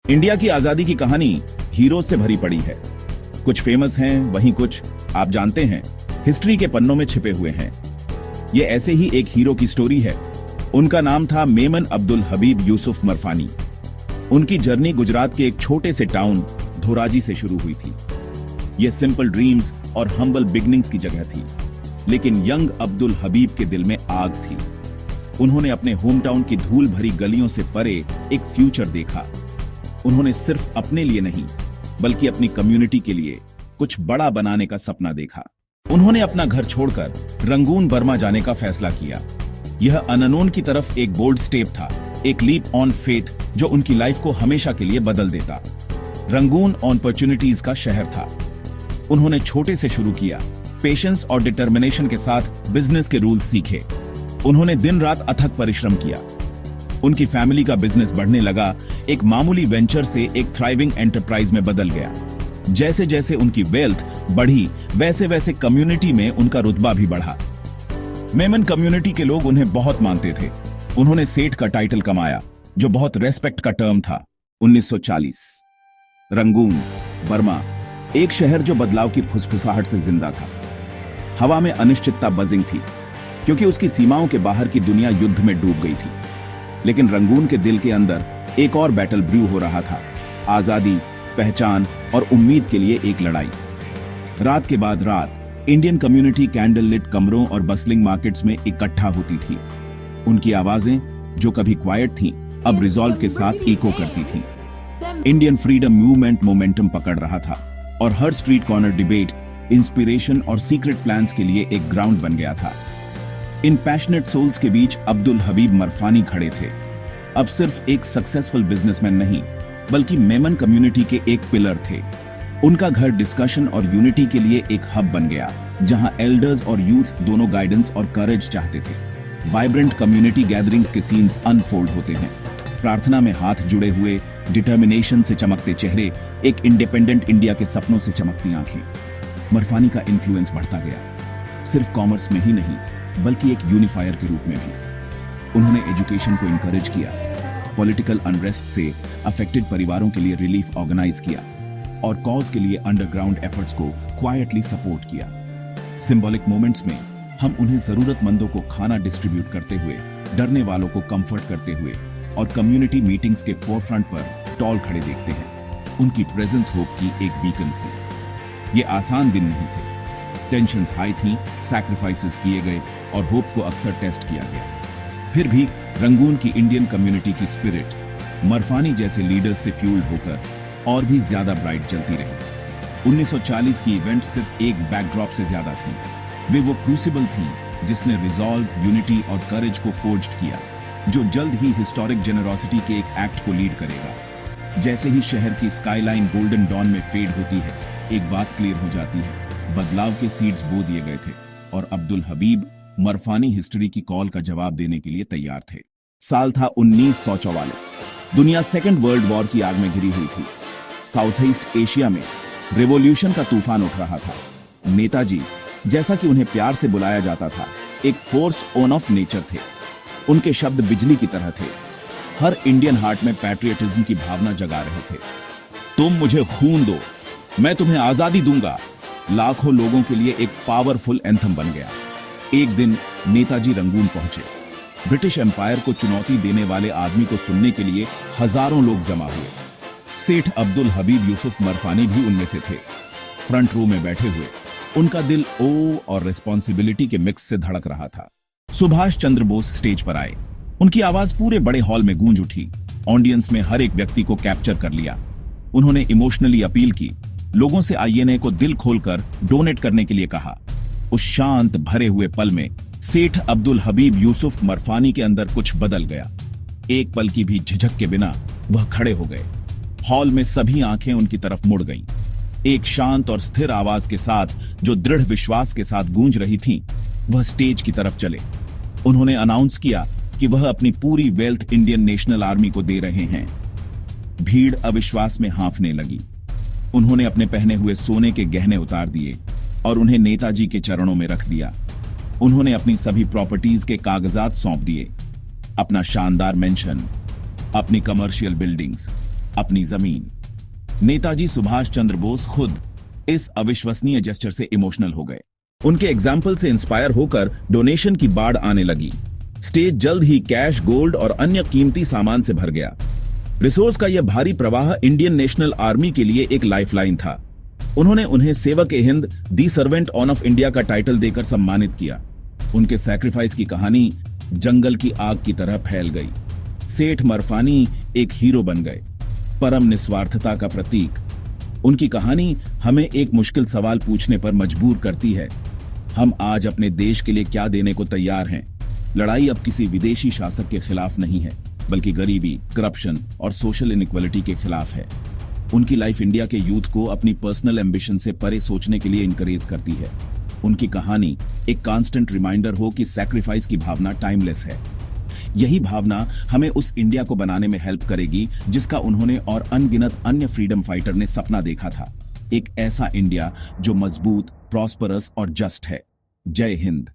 India की आजादी की कहानी हीरोज से भरी पड़ी है। कुछ फेमस हैं, वहीं कुछ आप जानते हैं हिस्ट्री के पन्नों में छिपे हुए हैं। ये ऐसे ही एक हीरो की स्टोरी है। उनका नाम था मेमन अब्दुल हबीब यूसुफ मरफानी। उनकी जर्नी गुजरात के एक छोटे से टाउन धोराजी से शुरू हुई थी। ये सिंपल ड्रीम्स और हम्बल बिगनिंग्स की जगह थी, लेकिन यंग अब्दुल हबीब के दिल में आग थी। उन्होंने अपने होम टाउन की धूल भरी गलियों से परे एक फ्यूचर देखा। उन्होंने सिर्फ अपने लिए नहीं, बल्कि अपनी कम्युनिटी के लिए कुछ बड़ा बनाने का सपना देखा। उन्होंने अपना घर छोड़कर रंगून बर्मा जाने का फैसला किया। यह अननोन की तरफ एक बोल्ड स्टेप था, एक लीप ऑन फेथ जो उनकी लाइफ को हमेशा के लिए बदल देता। रंगून अपॉर्चुनिटीज का शहर था। उन्होंने छोटे से शुरू किया, पेशेंस और डिटर्मिनेशन के साथ बिजनेस के रूल्स सीखे। उन्होंने दिन रात अथक परिश्रम किया। उनकी फैमिली का बिजनेस बढ़ने लगा, एक मामूली वेंचर से एक थ्राइविंग एंटरप्राइज में बदल गया। जैसे जैसे उनकी वेल्थ बढ़ी, वैसे वैसे कम्युनिटी में उनका रुतबा भी बढ़ा। मेमन कम्युनिटी के लोग उन्हें बहुत मानते थे। उन्होंने सेठ का टाइटल कमाया, जो बहुत रेस्पेक्ट का टर्म था। 1940 रंगून बर्मा, एक शहर जो बदलाव की फुसफुसाहट से जिंदा था। हवा में अनिश्चितता बजिंग थी, क्योंकि उसकी सीमाओं के बाहर की दुनिया युद्ध में डूब गई थी। लेकिन रंगून के दिल के अंदर एक और बैटल ब्रू हो रहा था, आजादी, पहचान और उम्मीद के लिए एक लड़ाई। रात के बाद रात इंडियन कम्युनिटी कैंडल लिट कमरों और बसलिंग मार्केट्स में इकट्ठा होती थी। उनकी आवाजें, जो कभी क्वाइट थीं, अब रिजॉल्व के साथ इको करती थीं। इंडियन फ्रीडम मूवमेंट मोमेंटम पकड़ रहा था, और हर स्ट्रीट कॉर्नर डिबेट इंस्पिरेशन और सीक्रेट प्लान्स के लिए एक ग्राउंड बन गया था। इन पैशनेट सोल्स के बीच अब्दुल हबीब मरफानी खड़े थे। अब सिर्फ एक सक्सेसफुल बिजनेसमैन नहीं, बल्कि मेमन कम्युनिटी के एक पिलर थे। उनका घर डिस्कशन और यूनिटी के लिए एक हब बन गया, जहां एल्डर्स और यूथ दोनों गाइडेंस और करेज चाहते थे। वाइब्रेंट कम्युनिटी गैदरिंग्स के सीन्स अनफोल्ड होते हैं, प्रार्थना में हाथ जुड़े हुए, डिटर्मिनेशन से चमकते चेहरे, एक इंडिपेंडेंट इंडिया के सपनों से चमकती आंखें। मरफानी का इन्फ्लुएंस बढ़ता गया, सिर्फ कॉमर्स में ही नहीं, बल्कि एक यूनिफायर के रूप में भी। उन्होंने एजुकेशन को इनकरेज किया, पॉलिटिकल अनरेस्ट से अफेक्टेड परिवारों के लिए रिलीफ ऑर्गेनाइज किया, और कॉज के लिए अंडरग्राउंड एफर्ट्स को क्वाइटली सपोर्ट किया। सिंबॉलिक मोमेंट्स में हम उन्हें जरूरतमंदों को खाना डिस्ट्रीब्यूट करते हुए, डरने वालों को कंफर्ट करते हुए और कम्युनिटी मीटिंग्स के फोरफ्रंट पर टॉल खड़े देखते हैं। उनकी प्रेजेंस होप की एक बीकन थी। ये आसान दिन नहीं थे, टेंशन्स हाई थी, सैक्रिफाइसेस किए गए और होप को अक्सर टेस्ट किया गया। फिर भी रंगून की इंडियन कम्युनिटी की स्पिरिट मरफानी जैसे लीडर्स से फ्यूल्ड होकर और भी ज्यादा ब्राइट जलती रही। 1940 की इवेंट सिर्फ एक बैकड्रॉप से ज्यादा थी। वे वो क्रूसिबल थी जिसने रिजॉल्व, यूनिटी और करेज को फोर्ज्ड किया, जो जल्द ही हिस्टोरिक जेनरोसिटी के एक एक्ट को लीड करेगा। जैसे ही शहर की स्काईलाइन गोल्डन डॉन में फेड होती है, एक बात क्लियर हो जाती है, बदलाव के सीड्स बो दिए गए थे, और अब्दुल हबीब मरफानी हिस्ट्री की कॉल का जवाब देने के लिए तैयार थे। साल था 1944। दुनिया सेकेंड वर्ल्ड वॉर की आग में घिरी हुई थी। साउथ ईस्ट एशिया में रेवोल्यूशन का तूफान उठ रहा था। नेताजी, जैसा कि उन्हें प्यार से बुलाया जाता था, एक फोर्स ऑन ऑफ नेचर थे। उनके शब्द बिजली की तरह थे, हर इंडियन हार्ट में पैट्रियटिज्म की भावना जगा रहे थे। तुम मुझे खून दो, मैं तुम्हें आजादी दूंगा, लाखों लोगों के लिए एक पावरफुल एंथम बन गया। एक दिन नेताजी रंगून पहुंचे। ब्रिटिश एम्पायर को चुनौती देने वाले आदमी को सुनने के लिए हजारों लोग जमा हुए। सेठ अब्दुल हबीब यूसुफ मरफानी भी उनमें से थे। फ्रंट रो में बैठे हुए, उनका दिल ओ और रिस्पॉन्सिबिलिटी के मिक्स से धड़क रहा था। सुभाष चंद्र बोस स्टेज पर आए। उनकी आवाज पूरे बड़े हॉल में गूंज उठी। ऑडियंस में हर एक व्यक्ति को कैप्चर कर लिया। उन्होंने इमोशनली अपील की, लोगों से आईएनए को दिल खोलकर डोनेट करने के लिए कहा। उस शांत भरे हुए पल में सेठ अब्दुल हबीब यूसुफ मरफानी के अंदर कुछ बदल गया। एक पल की भी झिझक के बिना वह खड़े हो गए। हॉल में सभी आंखें उनकी तरफ मुड़ गईं। एक शांत और स्थिर आवाज के साथ, जो दृढ़ विश्वास के साथ गूंज रही थी, वह स्टेज की तरफ चले। उन्होंने अनाउंस किया कि वह अपनी पूरी वेल्थ इंडियन नेशनल आर्मी को दे रहे हैं। भीड़ अविश्वास में हांफने लगी। उन्होंने अपने पहने हुए सोने के गहने उतार दिए और उन्हें नेताजी के चरणों में रख दिया। उन्होंने अपनी सभी प्रॉपर्टीज के कागजात सौंप दिए, अपना शानदार मेंशन, अपनी कमर्शियल बिल्डिंग्स, अपनी जमीन। नेताजी सुभाष चंद्र बोस खुद इस अविश्वसनीय जेस्चर से इमोशनल हो गए। उनके एग्जाम्पल से इंस्पायर होकर डोनेशन की बाढ़ आने लगी। स्टेज जल्द ही कैश, गोल्ड और अन्य कीमती सामान से भर गया। रिसोर्स का यह भारी प्रवाह इंडियन नेशनल आर्मी के लिए एक लाइफलाइन था। उन्होंने उन्हें सेवक ए हिंद, दी सर्वेंट ऑन ऑफ इंडिया का टाइटल देकर सम्मानित किया। उनके सैक्रिफाइस की कहानी जंगल की आग की तरह फैल गई। सेठ मरफानी एक हीरो बन गए, परम निस्वार्थता का प्रतीक। उनकी कहानी हमें एक मुश्किल सवाल पूछने पर मजबूर करती है, हम आज अपने देश के लिए क्या देने को तैयार हैं? लड़ाई अब किसी विदेशी शासक के खिलाफ नहीं है, बल्कि गरीबी, करप्शन और सोशल इनइक्वालिटी के खिलाफ है। उनकी लाइफ इंडिया के यूथ को अपनी पर्सनल एम्बिशन से परे सोचने के लिए इनकरेज करती है। उनकी कहानी एक कांस्टेंट रिमाइंडर हो कि सैक्रिफाइस की भावना टाइमलेस है। यही भावना हमें उस इंडिया को बनाने में हेल्प करेगी जिसका उन्होंने और अनगिनत अन्य फ्रीडम फाइटर ने सपना देखा था। एक ऐसा इंडिया जो मजबूत, प्रॉस्परस और जस्ट है। जय हिंद।